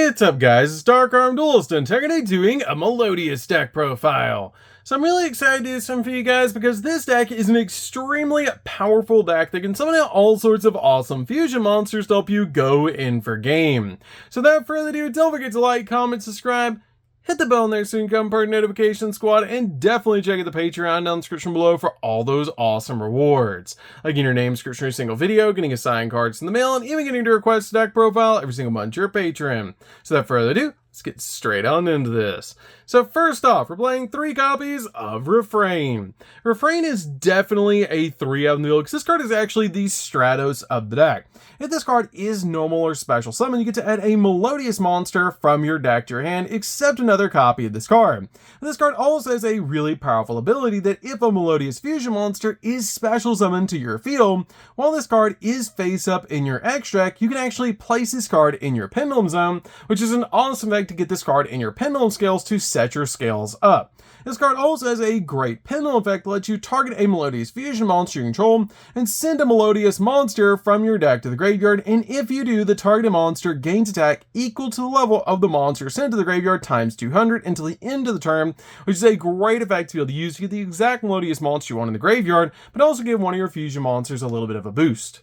What's up guys, it's DarkArmedDuelist and today doing a Melodious deck profile. So I'm really excited to do some for you guys because this deck is an extremely powerful deck that can summon out all sorts of awesome fusion monsters to help you go in for game. So without further ado, don't forget to like, comment, subscribe, hit the bell in there so you can become part of the notification squad, and definitely check out the Patreon down in the description below for all those awesome rewards. Like getting your name description in a single video, getting assigned cards in the mail, and even getting to request a deck profile every single month to your Patreon. So without further ado, let's get straight on into this. So first off, we're playing 3 copies of Refrain. Refrain is definitely a 3 of the deal because this card is actually the Stratos of the deck. If this card is normal or special summon, you get to add a Melodious monster from your deck to your hand, except another copy of this card. This card also has a really powerful ability that if a Melodious fusion monster is special summoned to your field, while this card is face up in your extract, you can actually place this card in your pendulum zone, which is an awesome effect to get this card in your pendulum scales to set your scales up. This card also has a great pendulum effect that lets you target a Melodious fusion monster you control and send a Melodious monster from your deck to the graveyard, and if you do, the targeted monster gains attack equal to the level of the monster sent to the graveyard times 200 until the end of the turn, which is a great effect to be able to use to get the exact Melodious monster you want in the graveyard, but also give one of your fusion monsters a little bit of a boost.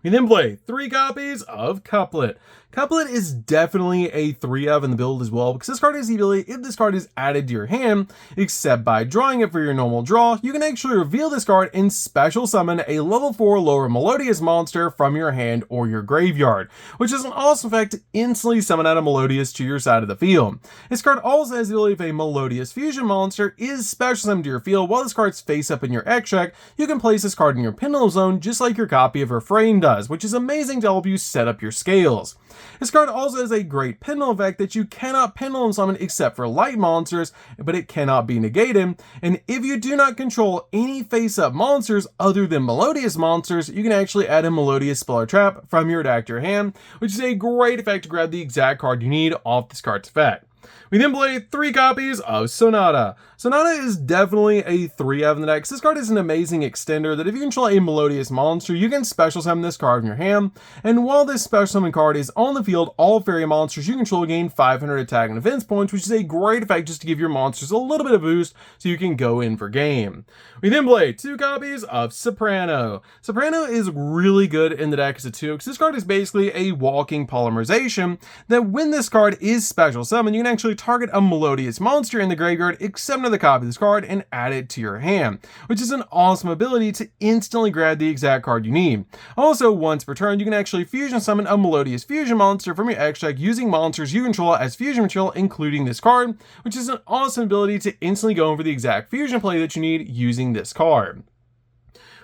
We then play 3 copies of Couplet. Couplet is definitely a 3 of in the build as well because this card has the ability, if this card is added to your hand, except by drawing it for your normal draw, you can actually reveal this card and special summon a level 4 lower Melodious monster from your hand or your graveyard, which is an awesome effect to instantly summon out a Melodious to your side of the field. This card also has the ability if a Melodious fusion monster is special summoned to your field while this card's face up in your extract, you can place this card in your pendulum zone just like your copy of Refrain does, which is amazing to help you set up your scales. This card also has a great pendulum effect that you cannot pendulum summon except for light monsters, but it cannot be negated, and if you do not control any face-up monsters other than Melodious monsters, you can actually add a Melodious spell or trap from your deck to your hand, which is a great effect to grab the exact card you need off this card's effect. We then play 3 copies of Sonata. Sonata is definitely a 3 of in the deck. This card is an amazing extender that if you control a Melodious monster, you can special summon this card in your hand, and while this special summon card is on the field, all fairy monsters you control gain 500 attack and defense points, which is a great effect just to give your monsters a little bit of boost so you can go in for game. We then play 2 copies of Soprano. Soprano is really good in the deck as a 2 because this card is basically a walking polymerization that when this card is special summoned, you can actually target a Melodious monster in the graveyard, accept another copy of this card, and add it to your hand, which is an awesome ability to instantly grab the exact card you need. Also, once per turn, you can actually fusion summon a Melodious fusion monster from your extract using monsters you control as fusion material, including this card, which is an awesome ability to instantly go over the exact fusion play that you need using this card.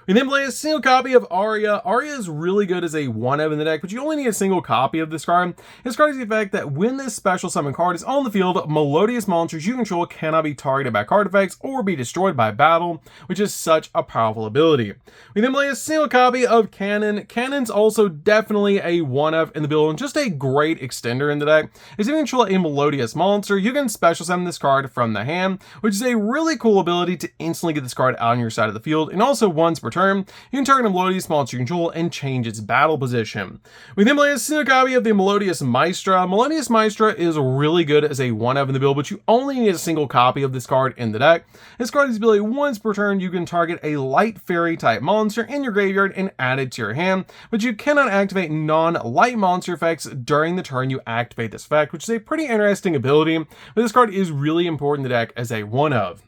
We then play a single copy of Aria. Aria is really good as a 1 of in the deck, but you only need a single copy of this card. This card has the effect that when this special summon card is on the field, Melodious monsters you control cannot be targeted by card effects or be destroyed by battle, which is such a powerful ability. We then play a single copy of Cannon. Cannon's also definitely a 1 of in the build and just a great extender in the deck. As if you control a Melodious monster, you can special summon this card from the hand, which is a really cool ability to instantly get this card out on your side of the field, and also once per turn, you can target a Melodious monster you control and change its battle position. We then play a single copy of the Melodious Maestra. Melodious Maestra is really good as a 1 of in the build, but you only need a single copy of this card in the deck. This card has the ability once per turn you can target a light fairy type monster in your graveyard and add it to your hand, but you cannot activate non-light monster effects during the turn you activate this effect, which is a pretty interesting ability, but this card is really important in the deck as a 1 of.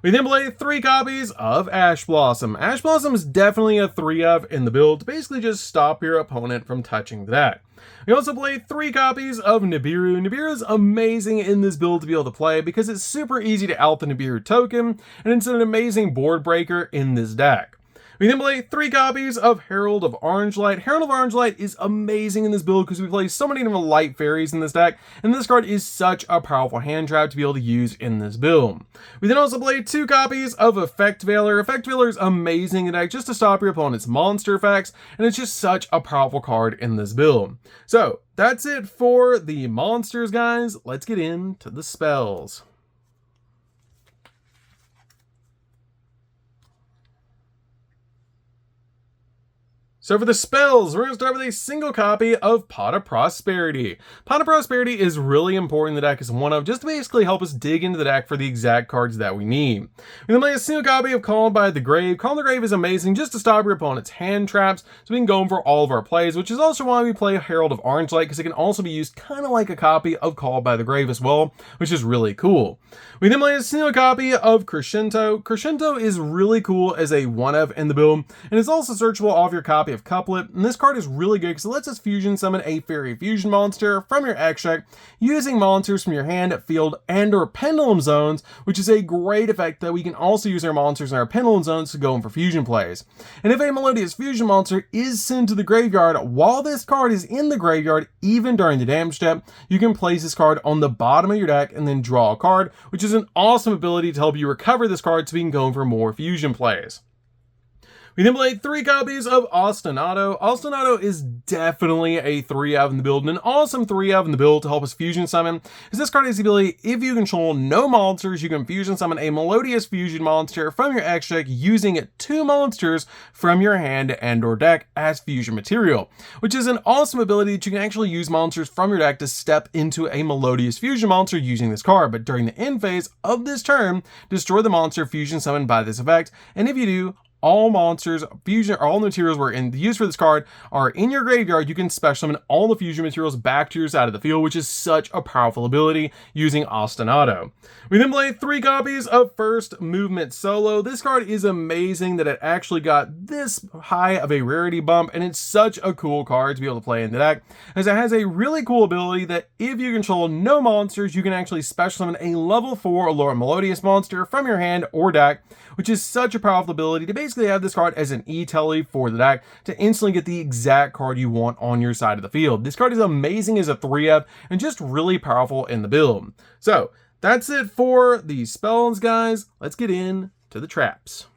We then play 3 copies of Ash Blossom. Ash Blossom is definitely a 3 of in the build to basically just stop your opponent from touching the deck. We also play 3 copies of Nibiru. Nibiru is amazing in this build to be able to play because it's super easy to out the Nibiru token, and it's an amazing board breaker in this deck. We then play 3 copies of Herald of Orange Light. Herald of Orange Light is amazing in this build because we play so many different light fairies in this deck, and this card is such a powerful hand trap to be able to use in this build. We then also play 2 copies of Effect Veiler. Effect Veiler is amazing in the deck just to stop your opponent's monster effects, and it's just such a powerful card in this build. So that's it for the monsters, guys. Let's get into the spells. So for the spells, we're going to start with a single copy of Pot of Prosperity. Pot of Prosperity is really important in the deck as one of, just to basically help us dig into the deck for the exact cards that we need. We then play a single copy of Called by the Grave. Called by the Grave is amazing just to stop your opponent's hand traps, so we can go in for all of our plays, which is also why we play Herald of Orange Light, because it can also be used kind of like a copy of Called by the Grave as well, which is really cool. We then play a single copy of Crescendo. Crescendo is really cool as a 1-of in the build, and it's also searchable off your copy of Couplet, and this card is really good because it lets us fusion summon a fairy fusion monster from your extract using monsters from your hand, field, and or pendulum zones, which is a great effect that we can also use our monsters in our pendulum zones to go in for fusion plays. And if a Melodious fusion monster is sent to the graveyard while this card is in the graveyard, even during the damage step, you can place this card on the bottom of your deck and then draw a card, which is an awesome ability to help you recover this card so we can go in for more fusion plays. We then play 3 copies of Ostinato. Ostinato is definitely a 3-of in the build, and an awesome 3-of in the build to help us fusion summon. As this card has the ability, if you control no monsters, you can fusion summon a Melodious fusion monster from your extract using 2 monsters from your hand and or deck as fusion material, which is an awesome ability that you can actually use monsters from your deck to step into a Melodious fusion monster using this card. But during the end phase of this turn, destroy the monster fusion summoned by this effect, and if you do, all monsters, fusion, or all materials were used for this card are in your graveyard. You can special summon all the fusion materials back to your side of the field, which is such a powerful ability using Ostinato. We then play 3 copies of First Movement Solo. This card is amazing that it actually got this high of a rarity bump, and it's such a cool card to be able to play in the deck, as it has a really cool ability that if you control no monsters, you can actually special summon a level 4 or lower Melodious monster from your hand or deck, which is such a powerful ability to basically have this card as an e-telly for the deck to instantly get the exact card you want on your side of the field. This card is amazing as a 3-of and just really powerful in the build. So that's it for the spells, guys. Let's get in to the traps.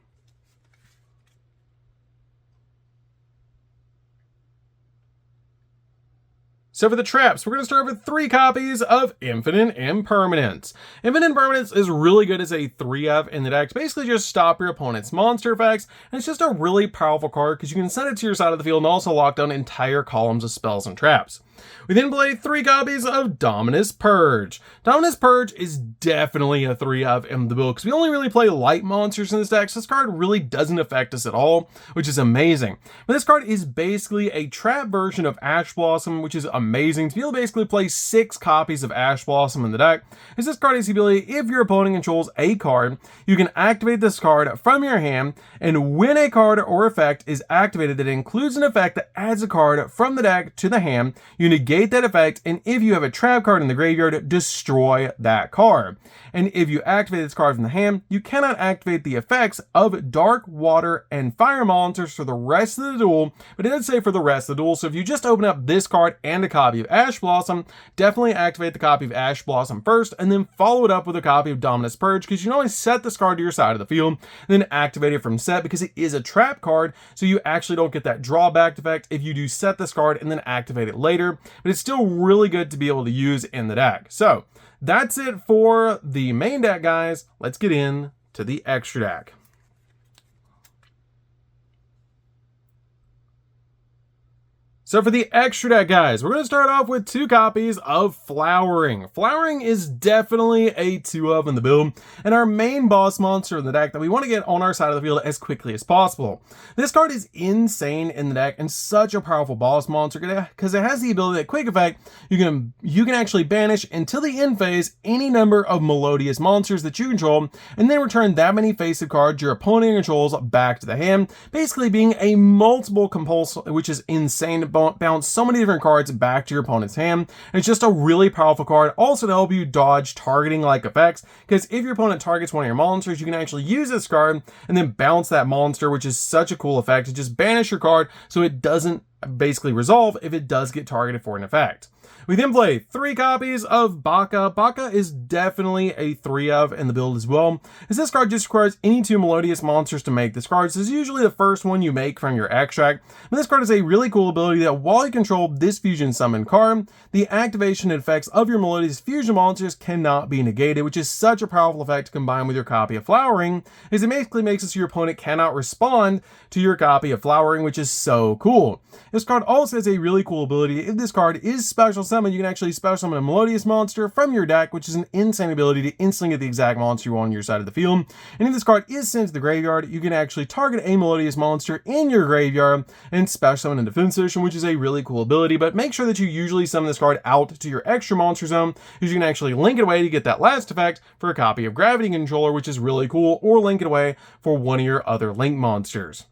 So for the traps, we're going to start with 3 copies of Infinite Impermanence. Infinite Impermanence is really good as a 3-of in the deck to basically just stop your opponent's monster effects, and it's just a really powerful card because you can send it to your side of the field and also lock down entire columns of spells and traps. We then play 3 copies of Dominus Purge. Dominus Purge is definitely a 3-of in the build because we only really play light monsters in this deck, so this card really doesn't affect us at all, which is amazing. But this card is basically a trap version of Ash Blossom, which is amazing to be able to basically play 6 copies of Ash Blossom in the deck. As this card has the ability, if your opponent controls a card, you can activate this card from your hand, and when a card or effect is activated that includes an effect that adds a card from the deck to the hand, you negate that effect, and if you have a trap card in the graveyard, destroy that card. And if you activate this card from the hand, you cannot activate the effects of dark, water, and fire monsters for the rest of the duel, but it does say for the rest of the duel, so if you just open up this card and a copy of Ash Blossom, definitely activate the copy of Ash Blossom first, and then follow it up with a copy of Dominus Purge, because you can always set this card to your side of the field, and then activate it from set, because it is a trap card, so you actually don't get that drawback effect if you do set this card and then activate it later, but it's still really good to be able to use in the deck. So that's it for the main deck, guys. Let's get in to the extra deck. So for the extra deck, guys, we're going to start off with 2 copies of Flowering. Flowering is definitely a 2-of in the build, and our main boss monster in the deck that we want to get on our side of the field as quickly as possible. This card is insane in the deck and such a powerful boss monster because it has the ability that quick effect, you can actually banish until the end phase any number of Melodious monsters that you control, and then return that many face-up cards your opponent controls back to the hand, basically being a multiple compulsion, which is insane to bounce so many different cards back to your opponent's hand. And it's just a really powerful card also to help you dodge targeting like effects, because if your opponent targets one of your monsters, you can actually use this card and then bounce that monster, which is such a cool effect to just banish your card so it doesn't basically resolve if it does get targeted for an effect. We then play 3 copies of Baka. Baka is definitely a 3 of in the build as well, as this card just requires any 2 Melodious monsters to make this card. So this is usually the first one you make from your extract. But this card is a really cool ability that while you control this fusion summon card, the activation and effects of your Melodious fusion monsters cannot be negated, which is such a powerful effect to combine with your copy of Flowering, as it basically makes it so your opponent cannot respond to your copy of Flowering, which is so cool. This card also has a really cool ability. If this card is special summon, you can actually special summon a Melodious monster from your deck, which is an insane ability to instantly get the exact monster you want on your side of the field. And if this card is sent to the graveyard, you can actually target a Melodious monster in your graveyard and special summon in defense position, which is a really cool ability. But make sure that you usually summon this card out to your extra monster zone, because you can actually link it away to get that last effect for a copy of Gravity Controller, which is really cool, or link it away for one of your other link monsters.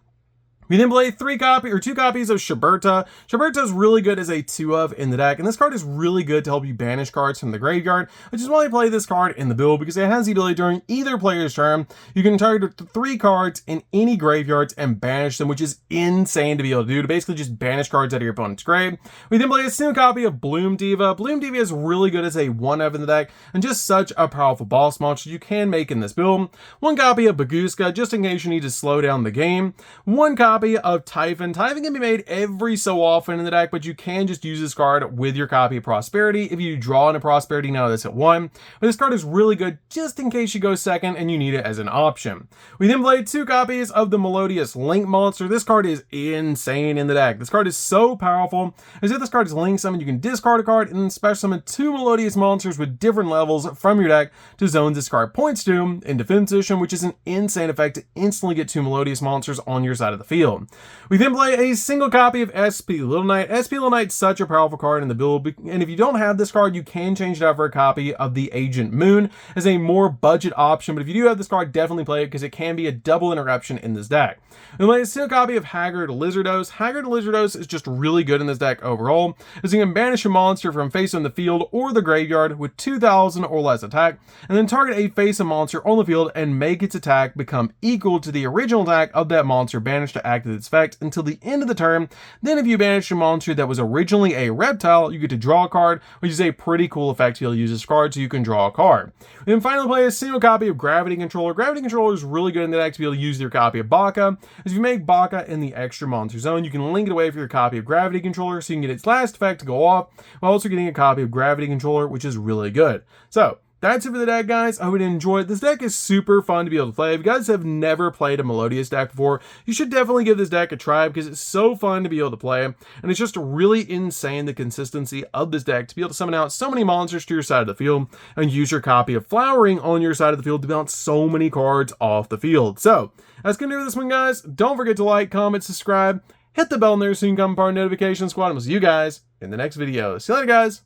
We then play 2 copies of Shiberta. Shiberta is really good as a 2 of in the deck, and this card is really good to help you banish cards from the graveyard, which is why I play this card in the build, because it has the ability during either player's turn, you can target 3 cards in any graveyards and banish them, which is insane to be able to do, to basically just banish cards out of your opponent's grave. We then play a single copy of Bloom Diva. Bloom Diva is really good as a 1 of in the deck, and just such a powerful boss monster you can make in this build. 1 copy of Baguska, just in case you need to slow down the game. 1 copy of Typhon. Typhon can be made every so often in the deck, but you can just use this card with your copy of Prosperity. If you draw into Prosperity, now that's at 1. But this card is really good just in case you go second and you need it as an option. We then played 2 copies of the Melodious Link monster. This card is insane in the deck. This card is so powerful, as if this card is link summon, you can discard a card and then special summon 2 Melodious monsters with different levels from your deck to zones this card points to in defense position, which is an insane effect to instantly get 2 Melodious monsters on your side of the field. We then play a single copy of SP Little Knight. SP Little Knight's such a powerful card in the build, and if you don't have this card, you can change it out for a copy of the Agent Moon as a more budget option, but if you do have this card, definitely play it, because it can be a double interruption in this deck. We play a single copy of Haggard Lizardos. Haggard Lizardos is just really good in this deck overall, as you can banish a monster from face on the field or the graveyard with 2,000 or less attack, and then target a face-up monster on the field and make its attack become equal to the original attack of that monster banished to activate its effect until the end of the turn. Then if you banish a monster that was originally a reptile, you get to draw a card, which is a pretty cool effect. You'll use this card so you can draw a card. We then finally play a single copy of Gravity Controller. Gravity Controller is really good in the deck to be able to use your copy of Baka. As if you make Baka in the extra monster zone, you can link it away for your copy of Gravity Controller so you can get its last effect to go off, while also getting a copy of Gravity Controller, which is really good. So that's it for the deck, guys. I hope you enjoyed. This deck is super fun to be able to play. If you guys have never played a Melodious deck before, you should definitely give this deck a try, because it's so fun to be able to play. And it's just really insane, the consistency of this deck, to be able to summon out so many monsters to your side of the field and use your copy of Flowering on your side of the field to bounce so many cards off the field. So that's going to do it for this one, guys. Don't forget to like, comment, subscribe, hit the bell in there so you can become part of the notification squad. And we'll see you guys in the next video. See you later, guys.